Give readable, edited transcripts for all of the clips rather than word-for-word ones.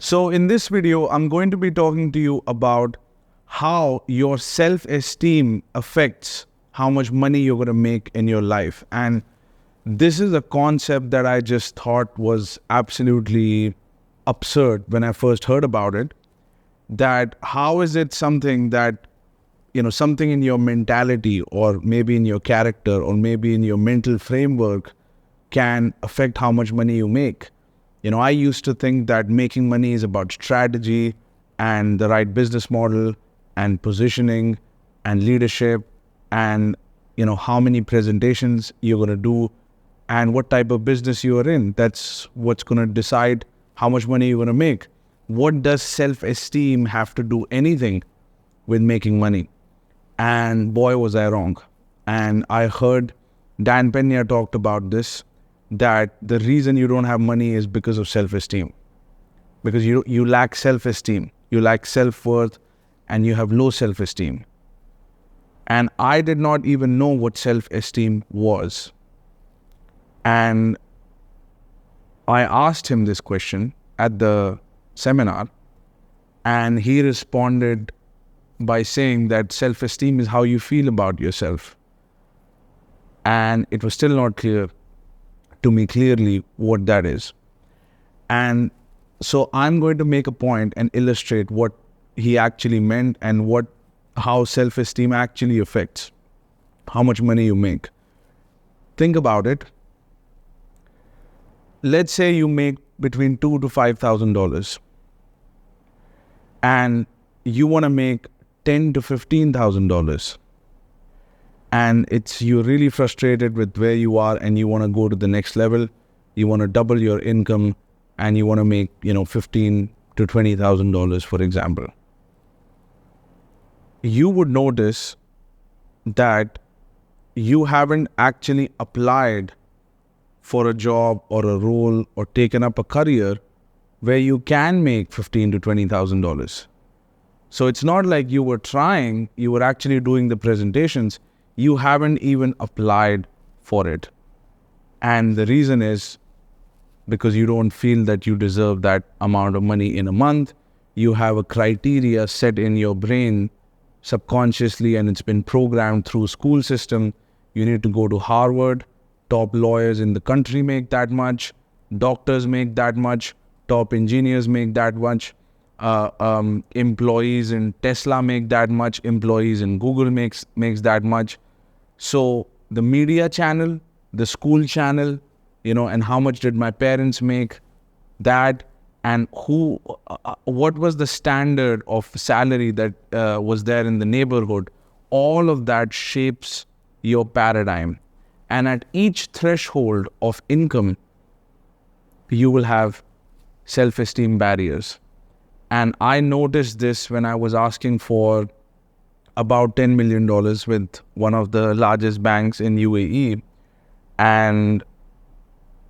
So in this video, I'm going to be talking to you about how your self-esteem affects how much money you're going to make in your life. And this is a concept that I just thought was absolutely absurd when I first heard about it. That how is it something that, something in your mentality or maybe in your character or maybe in your mental framework can affect how much money you make. I used to think that making money is about strategy and the right business model and positioning and leadership and, how many presentations you're going to do and what type of business you are in. That's what's going to decide how much money you're going to make. What does self-esteem have to do anything with making money? And boy, was I wrong. And I heard Dan Pena talked about this, that the reason you don't have money is because of self-esteem. Because you lack self-esteem, you lack self-worth, and you have low self-esteem. And I did not even know what self-esteem was. And I asked him this question at the seminar, and he responded by saying that self-esteem is how you feel about yourself. And it was still not clear to me clearly what that is. And so I'm going to make a point and illustrate what he actually meant and how self-esteem actually affects how much money you make. Think about it. Let's say you make between $2,000 to $5,000 and you want to make $10,000 to $15,000. And you're really frustrated with where you are and you want to go to the next level. You want to double your income and you want to make, $15,000 to $20,000, for example. You would notice that you haven't actually applied for a job or a role or taken up a career where you can make $15,000 to $20,000. So it's not like you were trying, you were actually doing the presentations. You haven't even applied for it. And the reason is because you don't feel that you deserve that amount of money in a month. You have a criteria set in your brain subconsciously, and it's been programmed through school system. You need to go to Harvard. Top lawyers in the country make that much. Doctors make that much. Top engineers make that much. Employees in Tesla make that much. Employees in Google makes that much. So the media channel, the school channel, and how much did my parents make, that, and what was the standard of salary that was there in the neighborhood, all of that shapes your paradigm. And at each threshold of income, you will have self-esteem barriers. And I noticed this when I was asking for about $10 million with one of the largest banks in UAE. And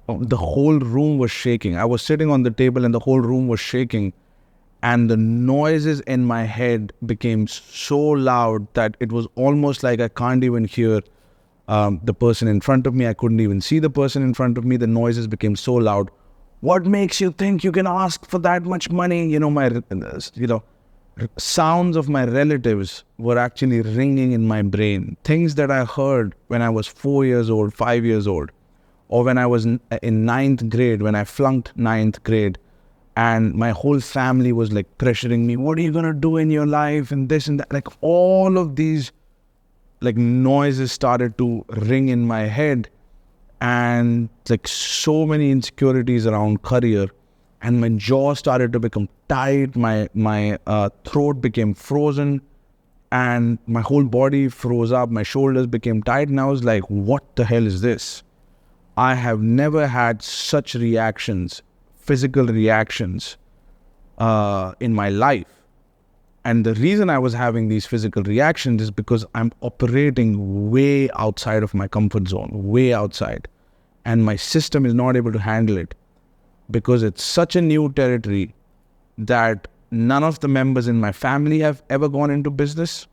the whole room was shaking. I was sitting on the table and the whole room was shaking. And the noises in my head became so loud that it was almost like I can't even hear the person in front of me. I couldn't even see the person in front of me. The noises became so loud. What makes you think you can ask for that much money? Sounds of my relatives were actually ringing in my brain. Things that I heard when I was 4 years old, 5 years old, or when I was in ninth grade, when I flunked ninth grade, and my whole family was like pressuring me, what are you going to do in your life? And this and that. Like all of these noises started to ring in my head. And so many insecurities around career, and my jaw started to become tight, my throat became frozen, and my whole body froze up, my shoulders became tight, and I was like, what the hell is this? I have never had such reactions, physical reactions, in my life. And the reason I was having these physical reactions is because I'm operating way outside of my comfort zone, way outside. And my system is not able to handle it because it's such a new territory that none of the members in my family have ever gone into business.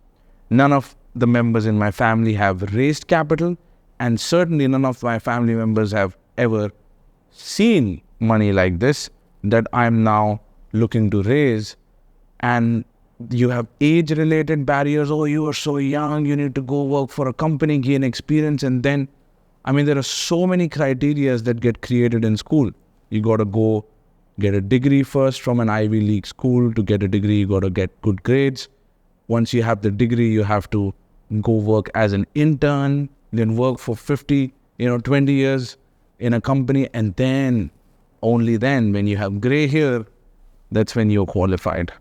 None of the members in my family have raised capital. And certainly none of my family members have ever seen money like this that I'm now looking to raise, and you have age-related barriers. Oh, you are so young, you need to go work for a company, gain experience, and then, there are so many criteria that get created in school. You got to go get a degree first from an Ivy League school. To get a degree, you got to get good grades. Once you have the degree, you have to go work as an intern, then work for 20 years in a company, and then, only then, when you have gray hair, that's when you're qualified.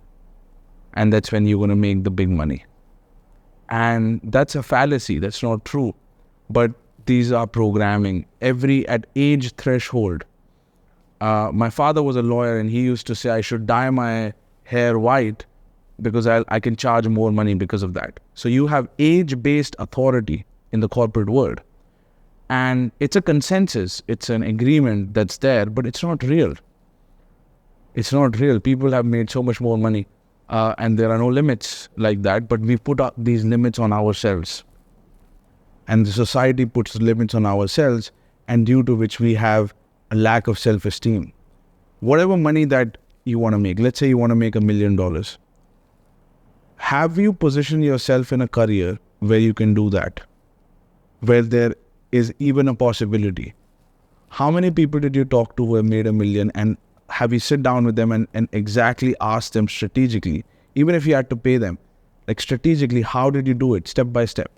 And that's when you're going to make the big money. And that's a fallacy. That's not true. But these are programming. At age threshold. My father was a lawyer, and he used to say I should dye my hair white because I can charge more money because of that. So you have age-based authority in the corporate world. And it's a consensus. It's an agreement that's there, but it's not real. It's not real. People have made so much more money. And there are no limits like that, but we put up these limits on ourselves. And the society puts limits on ourselves, and due to which we have a lack of self-esteem. Whatever money that you want to make, let's say you want to make $1 million. Have you positioned yourself in a career where you can do that? Where there is even a possibility? How many people did you talk to who have made $1 million, and have you sit down with them and exactly ask them strategically, even if you had to pay them, like strategically, how did you do it, step by step?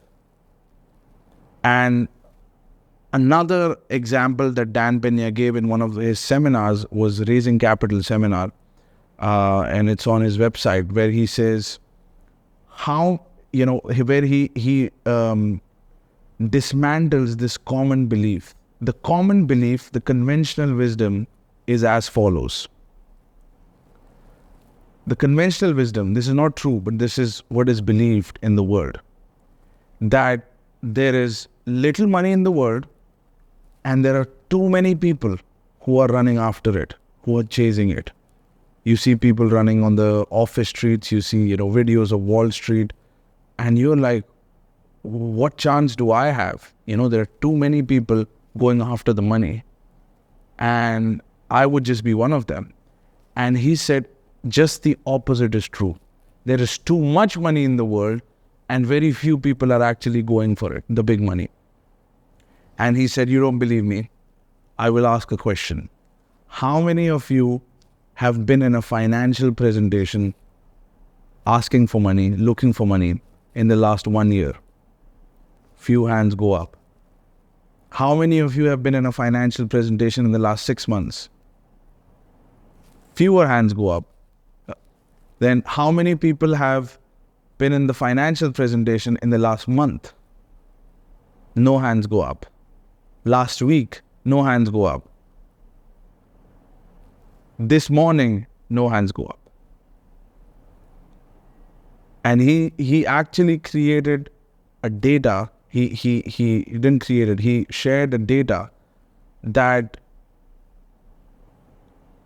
And another example that Dan Pena gave in one of his seminars was Raising Capital seminar, and it's on his website, where he says where he dismantles this common belief. The common belief, the conventional wisdom is as follows. The conventional wisdom, this is not true, but this is what is believed in the world, that there is little money in the world and there are too many people who are running after it, who are chasing it. You see people running on the office streets, you see, videos of Wall Street, and you're like, what chance do I have? There are too many people going after the money, and I would just be one of them. And he said, just the opposite is true. There is too much money in the world, and very few people are actually going for it, the big money. And he said, you don't believe me? I will ask a question. How many of you have been in a financial presentation asking for money, looking for money in the last 1 year? Few hands go up. How many of you have been in a financial presentation in the last 6 months? Fewer hands go up. Then how many people have been in the financial presentation in the last month? No hands go up. Last week, no hands go up. This morning, no hands go up. And he actually created a data. He didn't create it. He shared a data that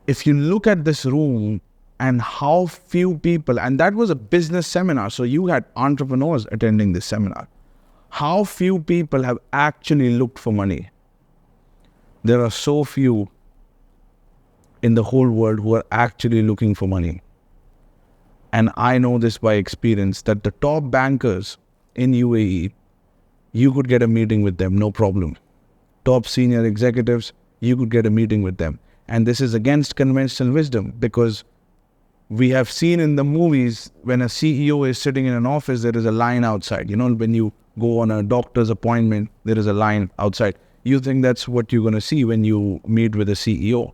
if you look at this room and how few people, and that was a business seminar, so you had entrepreneurs attending this seminar. How few people have actually looked for money. There are so few in the whole world who are actually looking for money. And I know this by experience, that the top bankers in UAE, you could get a meeting with them, no problem. Top senior executives, you could get a meeting with them. And this is against conventional wisdom, because we have seen in the movies, when a CEO is sitting in an office, there is a line outside. When you go on a doctor's appointment, there is a line outside. You think that's what you're going to see when you meet with a CEO.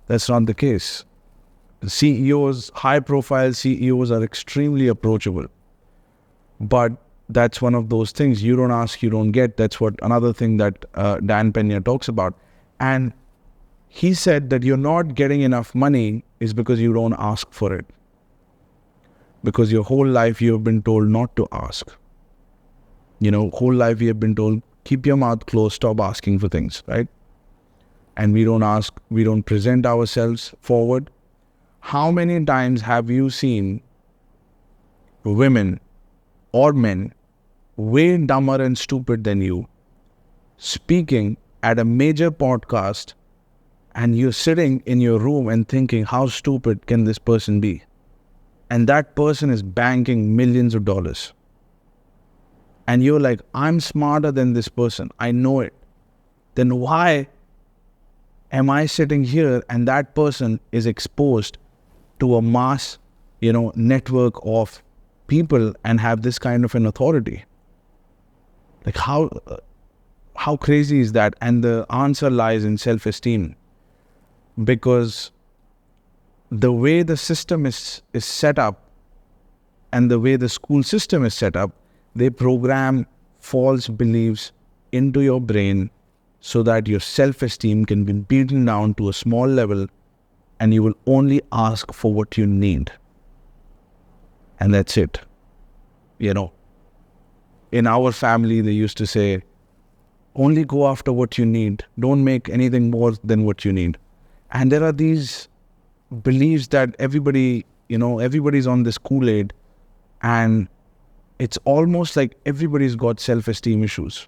That's not the case. CEOs, high-profile CEOs, are extremely approachable. But that's one of those things. You don't ask, you don't get. That's what another thing that Dan Pena talks about. And he said that you're not getting enough money is because you don't ask for it. Because your whole life you have been told not to ask. Whole life you have been told, keep your mouth closed, stop asking for things, right? And we don't ask, we don't present ourselves forward. How many times have you seen women or men way dumber and stupid than you speaking at a major podcast, And you're sitting in your room and thinking, how stupid can this person be? And that person is banking millions of dollars. And you're like, I'm smarter than this person. I know it. Then why am I sitting here and that person is exposed to a mass, network of people and have this kind of an authority? Like how crazy is that? And the answer lies in self-esteem. Because the way the system is set up and the way the school system is set up, they program false beliefs into your brain so that your self-esteem can be beaten down to a small level and you will only ask for what you need. And that's it. In our family, they used to say, only go after what you need. Don't make anything more than what you need. And there are these beliefs that everybody's on this Kool-Aid, and it's almost like everybody's got self-esteem issues.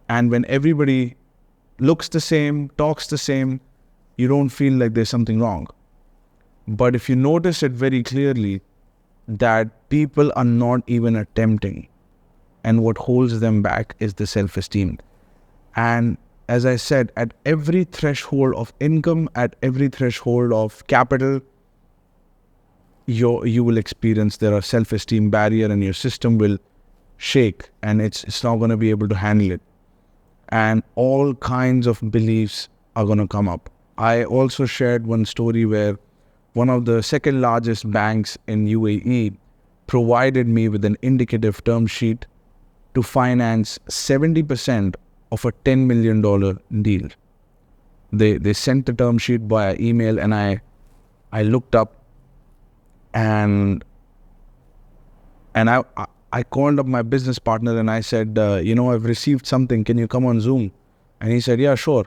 And when everybody looks the same, talks the same, you don't feel like there's something wrong. But if you notice it very clearly, that people are not even attempting, and what holds them back is the self-esteem. And as I said, at every threshold of income, at every threshold of capital, you will experience there are self-esteem barrier, and your system will shake, and it's not going to be able to handle it. And all kinds of beliefs are going to come up. I also shared one story where one of the second largest banks in UAE provided me with an indicative term sheet to finance 70% of a $10 million deal. They sent the term sheet via email, and I looked up and I called up my business partner and I said, I've received something. Can you come on Zoom? And he said, yeah, sure.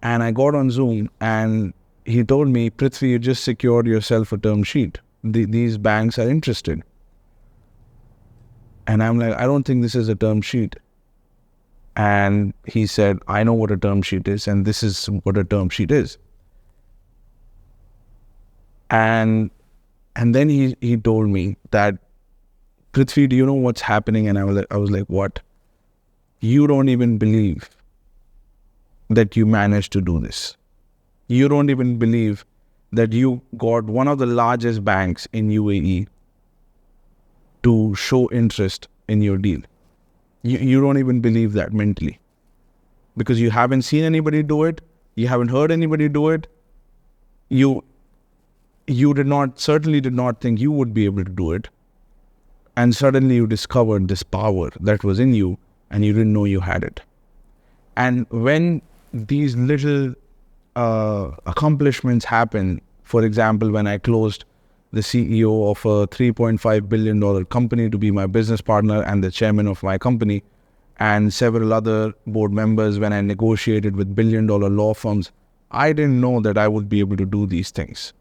And I got on Zoom and he told me, Prithvi, you just secured yourself a term sheet. These banks are interested. And I'm like, I don't think this is a term sheet. And he said, I know what a term sheet is, and this is what a term sheet is. And then he told me that, Prithvi, do you know what's happening? And I was like, what? You don't even believe that you managed to do this. You don't even believe that you got one of the largest banks in UAE to show interest in your deal. You don't even believe that mentally. Because you haven't seen anybody do it. You haven't heard anybody do it. You certainly did not think you would be able to do it. And suddenly you discovered this power that was in you and you didn't know you had it. And when these little accomplishments happen, for example, when I closed the CEO of a $3.5 billion company to be my business partner and the chairman of my company, and several other board members when I negotiated with billion-dollar law firms, I didn't know that I would be able to do these things.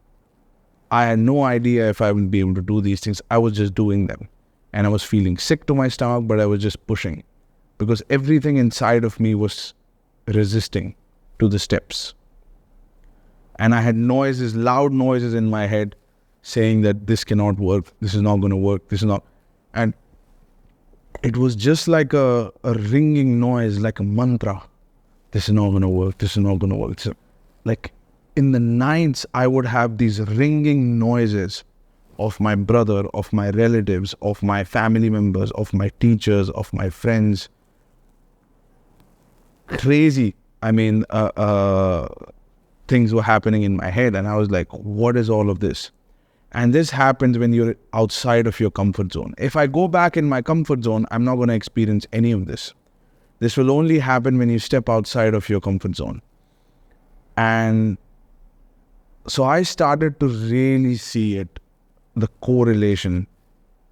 I had no idea if I would be able to do these things. I was just doing them. And I was feeling sick to my stomach, but I was just pushing. Because everything inside of me was resisting to the steps. And I had noises, loud noises in my head saying that this cannot work, this is not going to work, this is not. And it was just like a ringing noise, like a mantra. This is not going to work, this is not going to work. So, like in the nights, I would have these ringing noises of my brother, of my relatives, of my family members, of my teachers, of my friends. Crazy. I mean, things were happening in my head and I was like, what is all of this? And this happens when you're outside of your comfort zone. If I go back in my comfort zone, I'm not going to experience any of this. This will only happen when you step outside of your comfort zone. And so I started to really see it, the correlation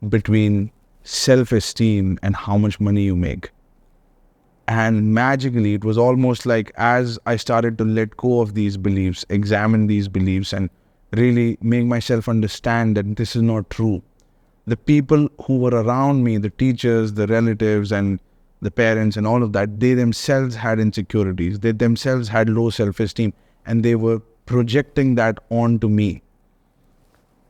between self-esteem and how much money you make. And magically, it was almost like as I started to let go of these beliefs, examine these beliefs, and really make myself understand that this is not true. The people who were around me, the teachers, the relatives, and the parents and all of that, they themselves had insecurities. They themselves had low self-esteem. and they were projecting that onto me.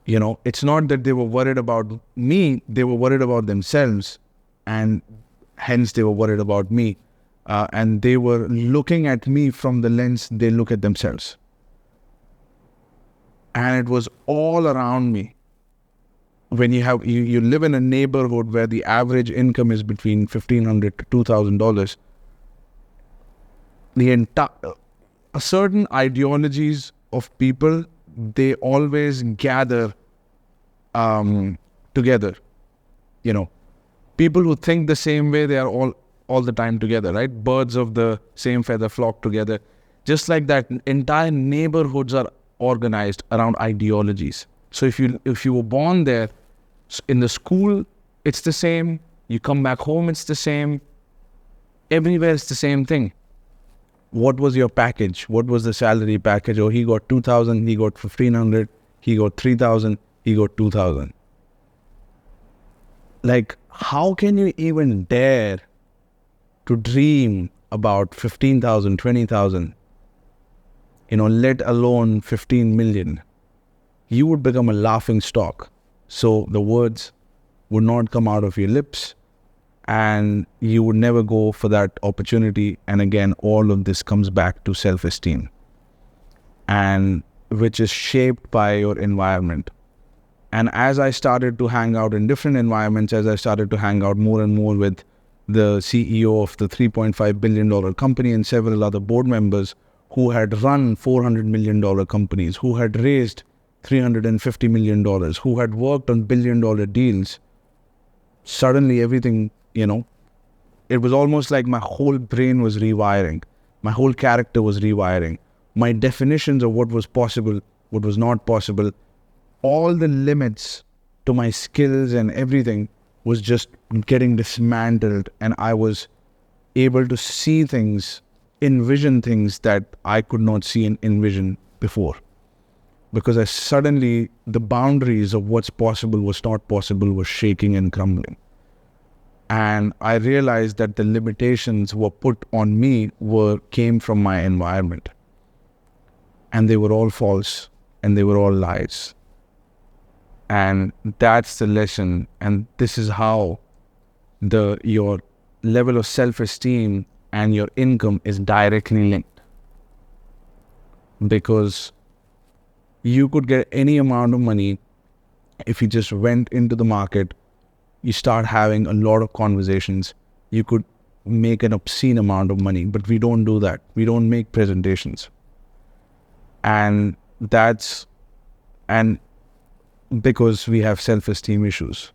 It's not that they were worried about me, they were worried about themselves, and hence they were worried about me. And they were looking at me from the lens they look at themselves. And it was all around me. When you live in a neighborhood where the average income is between $1,500 to $2,000, a certain ideologies of people, they always gather together. People who think the same way, they are all the time together, right? Birds of the same feather flock together. Just like that, entire neighborhoods are organized around ideologies. So if you were born there, in the school, it's the same. You come back home, it's the same. Everywhere, it's the same thing. What was your package? What was the salary package? Oh, he got 2,000, he got 1,500, he got 3,000, he got 2,000. Like, how can you even dare to dream about 15,000, 20,000, let alone 15 million? You would become a laughing stock. So the words would not come out of your lips, and you would never go for that opportunity. And again, all of this comes back to self-esteem, and which is shaped by your environment. And as I started to hang out in different environments, as I started to hang out more and more with the CEO of the $3.5 billion company and several other board members who had run $400 million companies, who had raised $350 million, who had worked on billion-dollar deals, suddenly everything, it was almost like my whole brain was rewiring. My whole character was rewiring. My definitions of what was possible, what was not possible, all the limits to my skills and everything was just getting dismantled, and I was able to see things, envision things that I could not see and envision before. Because the boundaries of what's possible, what's not possible, was shaking and crumbling. And I realized that the limitations were put on me came from my environment. And they were all false, and they were all lies. And that's the lesson. And this is how your level of self-esteem and your income is directly linked. Because you could get any amount of money if you just went into the market, you start having a lot of conversations, you could make an obscene amount of money. But we don't do that. We don't make presentations. And because we have self-esteem issues.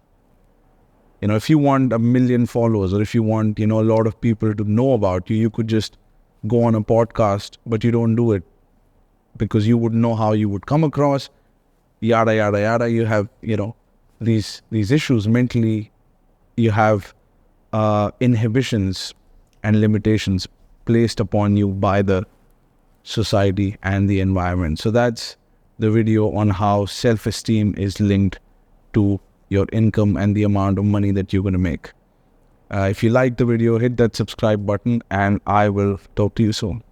If you want 1 million followers, or if you want, a lot of people to know about you, you could just go on a podcast, but you don't do it because you wouldn't know how you would come across, yada, yada, yada. You have, these issues mentally. You have inhibitions and limitations placed upon you by the society and the environment. So that's the video on how self-esteem is linked to your income and the amount of money that you're going to make. If you like the video, hit that subscribe button, and I will talk to you soon.